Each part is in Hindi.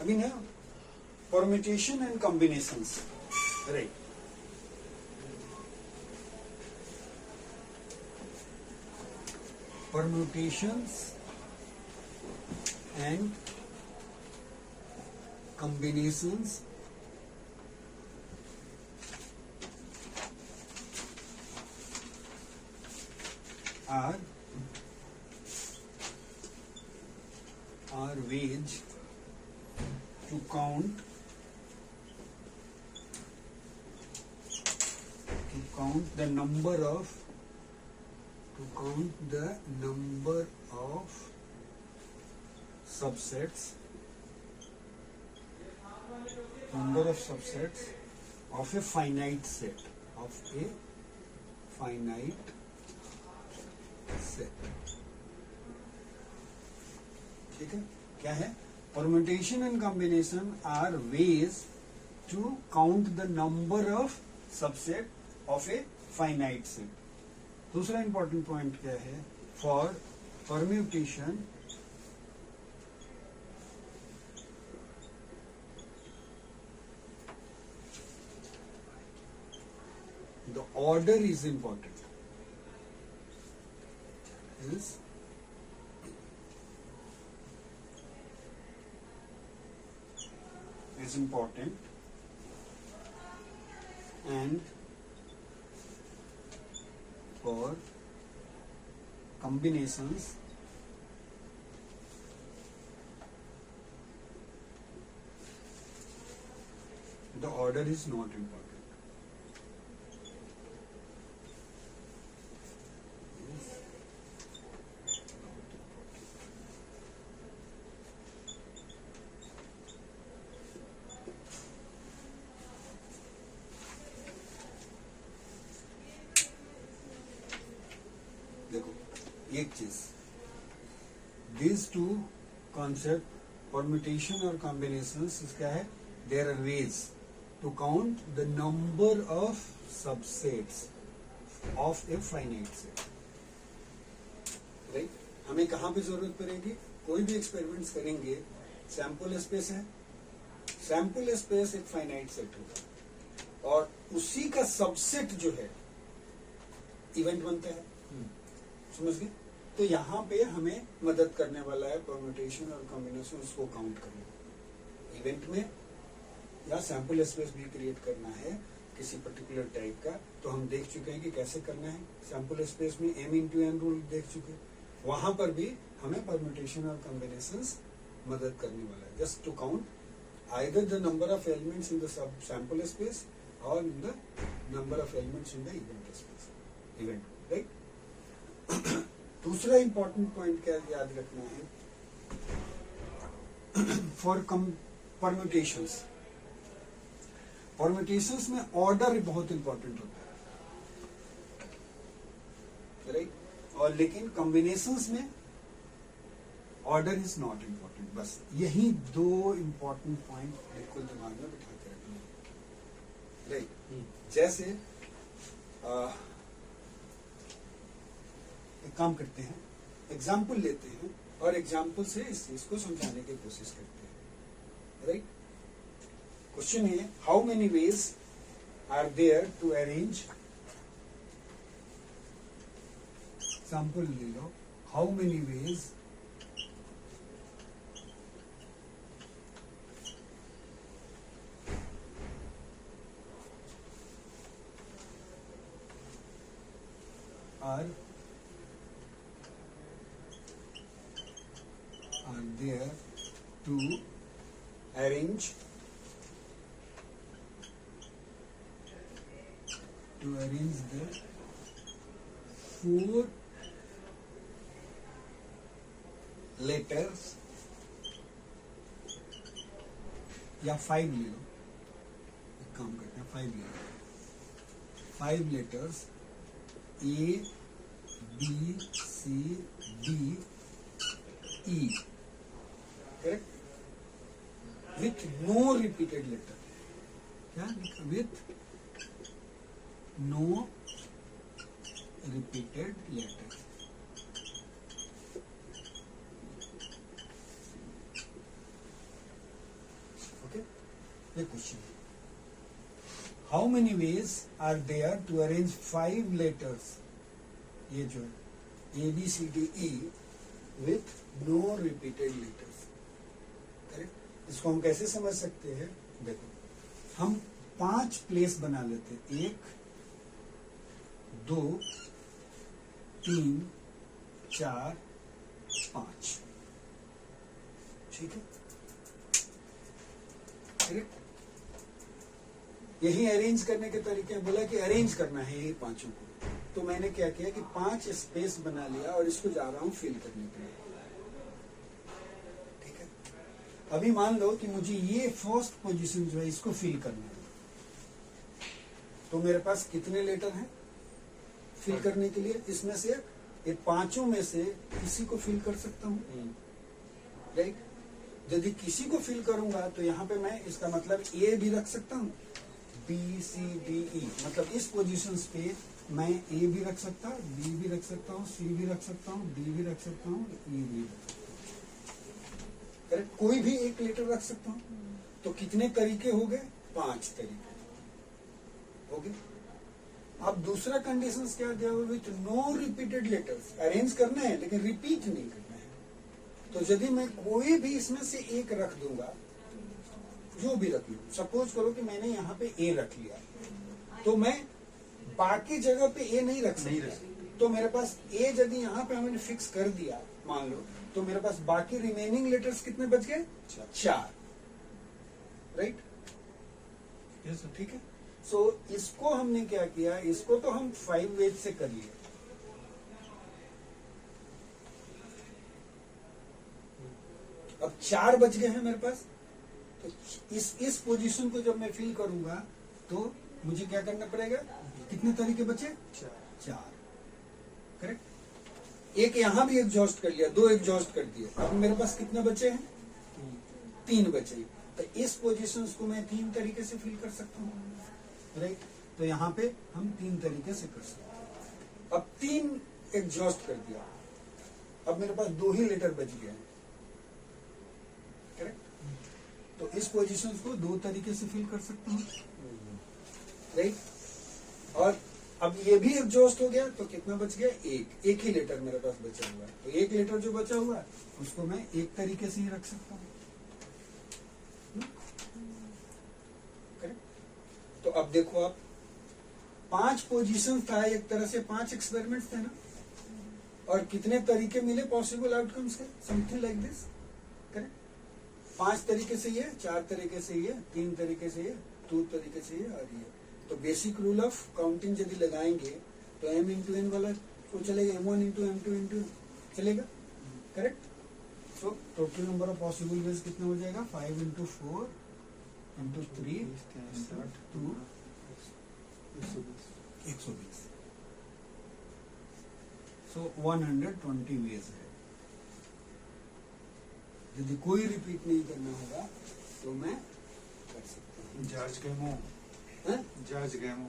अभी ना permutation and combinations, right. permutations and combinations are ways to count the number of subsets of a finite set, ठीक है। क्या है? Permutation and combination are ways to count the number of subset of a finite set. दूसरा इंपॉर्टेंट पॉइंट क्या है? For permutation the order is important. Is important, and for combinations the order is not important. देखो एक चीज, these two concept permutation और combinations क्या है? There are ways to count the number of subsets of a finite set, right? हमें कहाँ पे जरूरत पड़ेगी? कोई भी एक्सपेरिमेंट्स करेंगे, सैंपल स्पेस है, सैंपल स्पेस एक फाइनाइट सेट होगा और उसी का सबसेट जो है इवेंट बनता है, समझ गए? तो यहाँ पे हमें मदद करने वाला है परम्यूटेशन और कॉम्बिनेशन, उसको काउंट करना इवेंट में, या सैंपल स्पेस भी क्रिएट करना है किसी पर्टिकुलर टाइप का। तो हम देख चुके हैं कि कैसे करना है सैंपल स्पेस में, m इंटू n रूल देख चुके, वहां पर भी हमें परम्यूटेशन और कॉम्बिनेशंस मदद करने वाला है, just to count either the number of elements in the sample space or in the number of elements in the event space, event, right. दूसरा इंपॉर्टेंट पॉइंट क्या याद रखना है? फॉर परम्यूटेशंस, परम्यूटेशंस में ऑर्डर बहुत इंपॉर्टेंट होता है, राइट। और लेकिन कॉम्बिनेशंस में ऑर्डर इज नॉट इंपॉर्टेंट। बस यही दो इंपॉर्टेंट पॉइंट बिल्कुल दिमाग में बिठा के रखना है, राइट। जैसे एक काम करते हैं, एग्जाम्पल लेते हैं और एग्जाम्पल से इस चीज को समझाने की कोशिश करते हैं, राइट। क्वेश्चन है, how many ways are there to arrange, example ले लो, how many ways are there to arrange the 4 letters या 5 ले लो, एक काम करते हैं 5 ले लो, 5 letters A B C D E, correct? With no repeated letter, क्या? With no repeated letter. ये क्वेश्चन है। How many ways are there to arrange 5 letters, ये जो है ABCDE with no repeated letters, correct. इसको हम कैसे समझ सकते हैं, देखो हम 5 प्लेस बना लेते, 1 2 3 4 5, ठीक है, करेक्ट। यही अरेंज करने के तरीके हैं, बोला कि अरेंज करना है यही पांचों को, तो मैंने क्या किया कि 5 स्पेस बना लिया और इसको जा रहा हूं फिल करने के लिए, ठीक है। अभी मान लो कि मुझे ये फर्स्ट पोजीशन जो है इसको फिल करना है, तो मेरे पास कितने लेटर हैं फिल करने के लिए, इसमें से ये पांचों में से किसी को फिल कर सकता हूं, राइट। यदि किसी को फिल करूंगा तो यहाँ पे मैं इसका मतलब ए भी रख सकता हूँ, BCDE, मतलब इस पोजीशंस पे मैं ए भी रख सकता हूँ, बी भी रख सकता हूँ, सी भी रख सकता हूँ, डी भी रख सकता हूँ, ई भी रख सकता हूँ, करेक्ट। कोई भी एक लेटर रख सकता हूँ। तो कितने तरीके हो गए, 5 तरीके हो गए। अब दूसरा कंडीशन क्या दिया हुआ, with no repeated letters, arrange करना है लेकिन रिपीट नहीं करना है। तो यदि मैं कोई भी इसमें से एक रख दूंगा, जो भी रख लूं, सपोज करो कि मैंने यहाँ पे ए रख लिया, तो मैं बाकी जगह पे ए नहीं रख सकता। तो मेरे पास ए यदि यहाँ पे मैंने फिक्स कर दिया मान लो, तो मेरे पास बाकी रिमेनिंग लेटर्स कितने बच गए, 4, राइट, ठीक है। सो इसको हमने क्या किया, इसको तो हम 5 वेज से कर लिए, अब 4 बच गए हैं मेरे पास। तो इस पोजीशन को जब मैं फिल करूंगा तो मुझे क्या करना पड़ेगा, कितने तरीके बचे, 4, करेक्ट। एक यहां भी एग्जॉस्ट कर लिया, 2 एग्जॉस्ट कर दिए, अब मेरे पास कितने बचे हैं, 3 बचे। तो इस पोजीशन को मैं 3 तरीके से फिल कर सकता हूँ, राइट। तो यहाँ पे हम 3 तरीके से कर सकते हैं। अब 3 एग्जॉस्ट कर दिया, अब मेरे पास 2 ही लेटर बच गए हैं, करेक्ट। तो इस पोजीशन को 2 तरीके से फिल कर सकता हूँ, राइट। और अब ये भी एग्जॉस्ट हो गया, तो कितना बच गया, एक ही लेटर मेरे पास बचा हुआ है। तो एक लेटर जो बचा हुआ है उसको मैं एक तरीके से ही रख सकता हूँ, करेक्ट। तो अब देखो आप 5 पोजीशन था, एक तरह से 5 एक्सपेरिमेंट्स थे ना, और कितने तरीके मिले पॉसिबल आउटकम्स के, समथिंग लाइक दिस, करेक्ट। 5 तरीके से ये, 4 तरीके से ये, 3 तरीके से ये, 2 तरीके से ये और ये। तो बेसिक रूल ऑफ काउंटिंग यदि लगाएंगे तो m इंटू एन वाला तो चलेगा, M1 इंटू M2 इंटू चलेगा, correct. So total number of possible ways कितना हो जाएगा, 5 इंटू 4 इंटू 3 2 120। सो 120 वेज है। यदि कोई रिपीट नहीं करना होगा तो मैं कर सकता हूँ। जॉर्ज गेमो,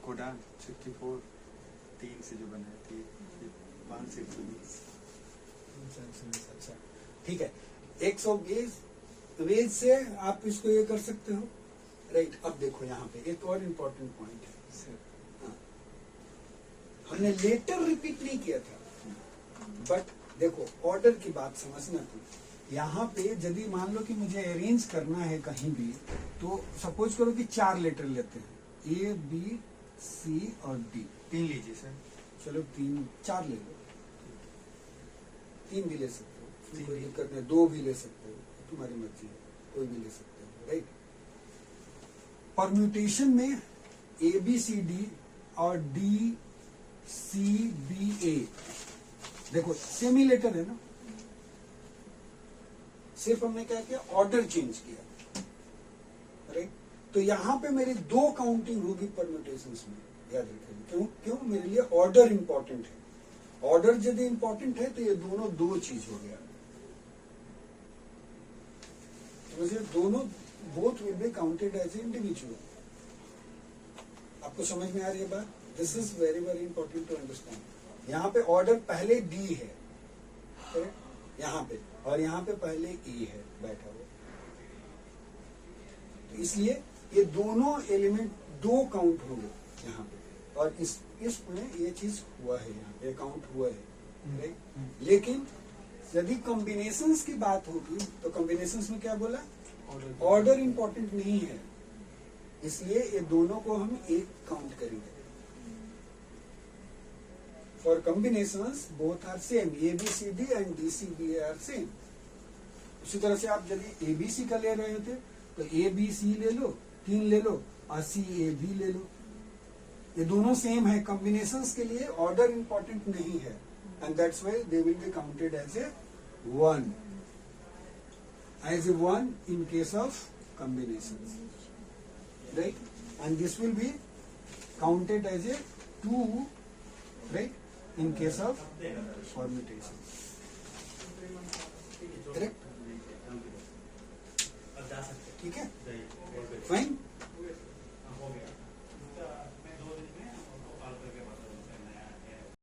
कोडान 64 3 से जो बना है 5 से 120। अच्छा ठीक है, 120 वेज से आप इसको ये कर सकते हो, राइट। अब देखो यहाँ पे एक और इम्पोर्टेंट पॉइंट है, हाँ। हमने लेटर रिपीट नहीं किया था, बट देखो ऑर्डर की बात समझना थी। यहाँ पे यदि मान लो कि मुझे अरेंज करना है कहीं भी, तो सपोज करो कि 4 लेटर लेते हैं, A B C और D। 3 लीजिए सर, चलो 4 ले लो, 3 भी ले सकते हो, कोई दिक्कत नहीं, 2 भी ले सकते हो, तुम्हारी मर्जी है, कोई भी ले सकते हो, राइट। परम्यूटेशन में A B C D और D C B A, देखो सेम ही लेटर है ना, सिर्फ हमने क्या किया, ऑर्डर चेंज किया, राइट। तो यहाँ पे मेरी 2 काउंटिंग होगी परम्यूटेशंस में, याद रखिए। क्यों मेरे लिए ऑर्डर इंपॉर्टेंट है। ऑर्डर यदि इंपॉर्टेंट है तो ये दोनों 2 चीज हो गया, तो मुझे दोनों both will be counted as individual. आपको समझ में आ रही है बात, this is very very important to understand. यहाँ पे ऑर्डर पहले डी है, यहाँ पे, और यहाँ पे पहले ई है बैठा हुआ, तो इसलिए ये दोनों एलिमेंट दो काउंट होंगे यहाँ पे, और इसमें ये चीज हुआ है, यहाँ पे काउंट हुआ है, राइट। लेकिन यदि कॉम्बिनेशंस की बात होगी तो कॉम्बिनेशंस में क्या बोला, ऑर्डर इंपॉर्टेंट नहीं है, इसलिए ये दोनों को हम एक काउंट करेंगे। For combinations both are same, ABCD and DCB are same. उसी तरह से आप यदि ABC का ले रहे होते तो ABC ले लो, 3 ले लो, और CA भी ले लो, ये दोनों सेम है। कॉम्बिनेशंस के लिए ऑर्डर इंपॉर्टेंट नहीं है, and that's why they will be counted as a 1 in case of combinations, right? And this will be counted as a 2, right, in case of permutation, correct? ठीक है, फाइन।